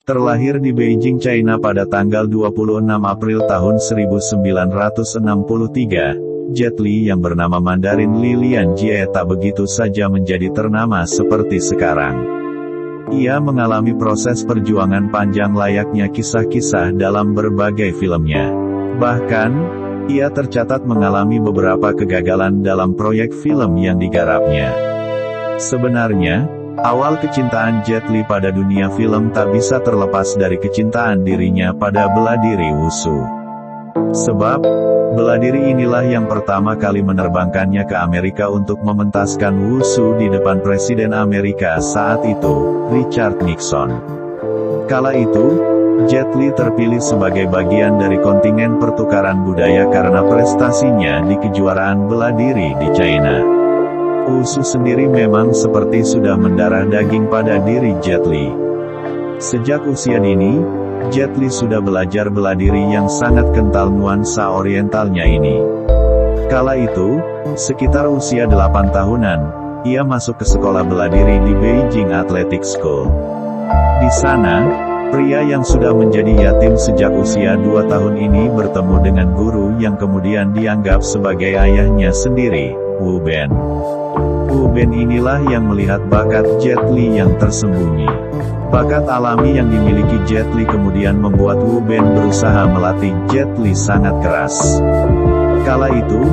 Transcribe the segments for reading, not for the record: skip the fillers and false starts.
Terlahir di Beijing, China pada tanggal 26 April tahun 1963, Jet Li yang bernama Mandarin Li Lianjie tak begitu saja menjadi ternama seperti sekarang. Ia mengalami proses perjuangan panjang layaknya kisah-kisah dalam berbagai filmnya. Bahkan, ia tercatat mengalami beberapa kegagalan dalam proyek film yang digarapnya. Sebenarnya, awal kecintaan Jet Li pada dunia film tak bisa terlepas dari kecintaan dirinya pada bela diri wushu. Sebab, bela diri inilah yang pertama kali menerbangkannya ke Amerika untuk mementaskan wushu di depan Presiden Amerika saat itu, Richard Nixon. Kala itu, Jet Li terpilih sebagai bagian dari kontingen pertukaran budaya karena prestasinya di kejuaraan bela diri di China. Wushu sendiri memang seperti sudah mendarah daging pada diri Jet Li. Sejak usia dini, Jet Li sudah belajar bela diri yang sangat kental nuansa orientalnya ini. Kala itu, sekitar usia 8 tahunan, ia masuk ke sekolah bela diri di Beijing Athletic School. Di sana, pria yang sudah menjadi yatim sejak usia 2 tahun ini bertemu dengan guru yang kemudian dianggap sebagai ayahnya sendiri, Wu Ben. Wu Ben inilah yang melihat bakat Jet Li yang tersembunyi. Bakat alami yang dimiliki Jet Li kemudian membuat Wu Ben berusaha melatih Jet Li sangat keras. Kala itu,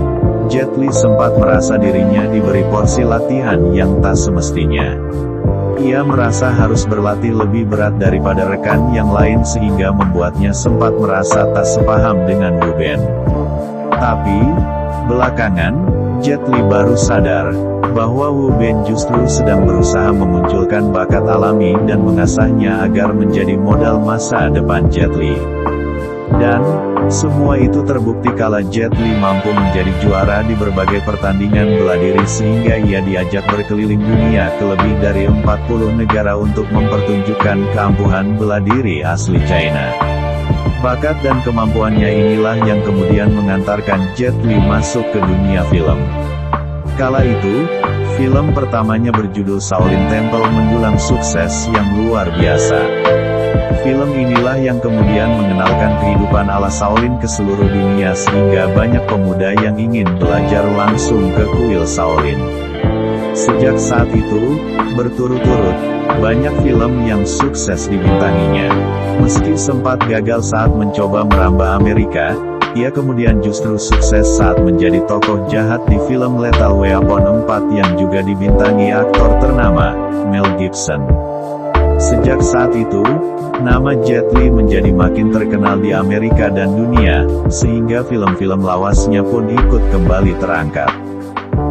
Jet Li sempat merasa dirinya diberi porsi latihan yang tak semestinya. Ia merasa harus berlatih lebih berat daripada rekan yang lain sehingga membuatnya sempat merasa tak sepaham dengan Wu Ben. Tapi, belakangan, Jet Li baru sadar bahwa Wu Ben justru sedang berusaha memunculkan bakat alami dan mengasahnya agar menjadi modal masa depan Jet Li. Dan, semua itu terbukti kala Jet Li mampu menjadi juara di berbagai pertandingan bela diri sehingga ia diajak berkeliling dunia ke lebih dari 40 negara untuk mempertunjukkan keampuhan bela diri asli China. Bakat dan kemampuannya inilah yang kemudian mengantarkan Jet Li masuk ke dunia film. Kala itu, film pertamanya berjudul Shaolin Temple mendulang sukses yang luar biasa. Film inilah yang kemudian mengenalkan kehidupan ala Shaolin ke seluruh dunia sehingga banyak pemuda yang ingin belajar langsung ke kuil Shaolin. Sejak saat itu, berturut-turut, banyak film yang sukses dibintanginya. Meski sempat gagal saat mencoba merambah Amerika, ia kemudian justru sukses saat menjadi tokoh jahat di film Lethal Weapon 4 yang juga dibintangi aktor ternama, Mel Gibson. Sejak saat itu, nama Jet Li menjadi makin terkenal di Amerika dan dunia, sehingga film-film lawasnya pun ikut kembali terangkat.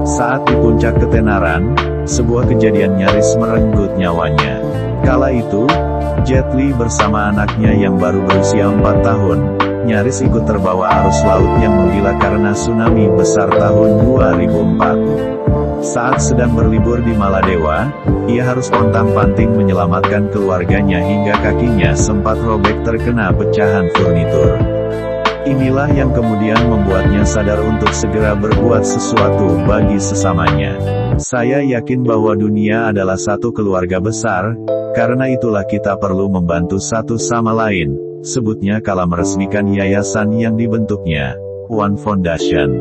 Saat di puncak ketenaran, sebuah kejadian nyaris merenggut nyawanya. Kala itu, Jet Li bersama anaknya yang baru berusia 4 tahun, nyaris ikut terbawa arus laut yang menggila karena tsunami besar tahun 2004. Saat sedang berlibur di Maladewa, ia harus pontang-panting menyelamatkan keluarganya hingga kakinya sempat robek terkena pecahan furnitur. Inilah yang kemudian membuatnya sadar untuk segera berbuat sesuatu bagi sesamanya. Saya yakin bahwa dunia adalah satu keluarga besar, karena itulah kita perlu membantu satu sama lain, sebutnya kala meresmikan yayasan yang dibentuknya, One Foundation.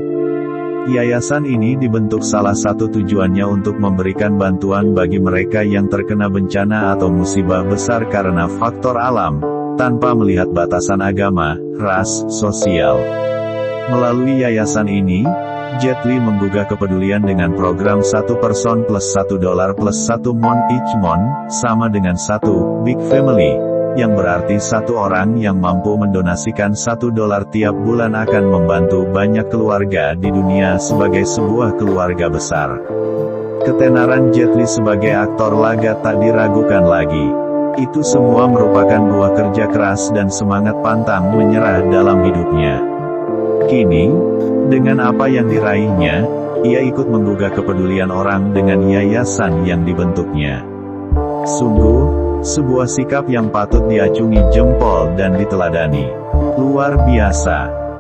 Yayasan ini dibentuk salah satu tujuannya untuk memberikan bantuan bagi mereka yang terkena bencana atau musibah besar karena faktor alam, tanpa melihat batasan agama, ras, sosial. Melalui yayasan ini, Jet Li menggugah kepedulian dengan program 1 person plus $1 plus 1 mon each mon, sama dengan 1 big family, yang berarti satu orang yang mampu mendonasikan $1 tiap bulan akan membantu banyak keluarga di dunia sebagai sebuah keluarga besar. Ketenaran Jet Li sebagai aktor laga tak diragukan lagi. Itu semua merupakan buah kerja keras dan semangat pantang menyerah dalam hidupnya. Kini, dengan apa yang diraihnya, ia ikut menggugah kepedulian orang dengan yayasan yang dibentuknya. Sungguh, sebuah sikap yang patut diacungi jempol dan diteladani. Luar biasa.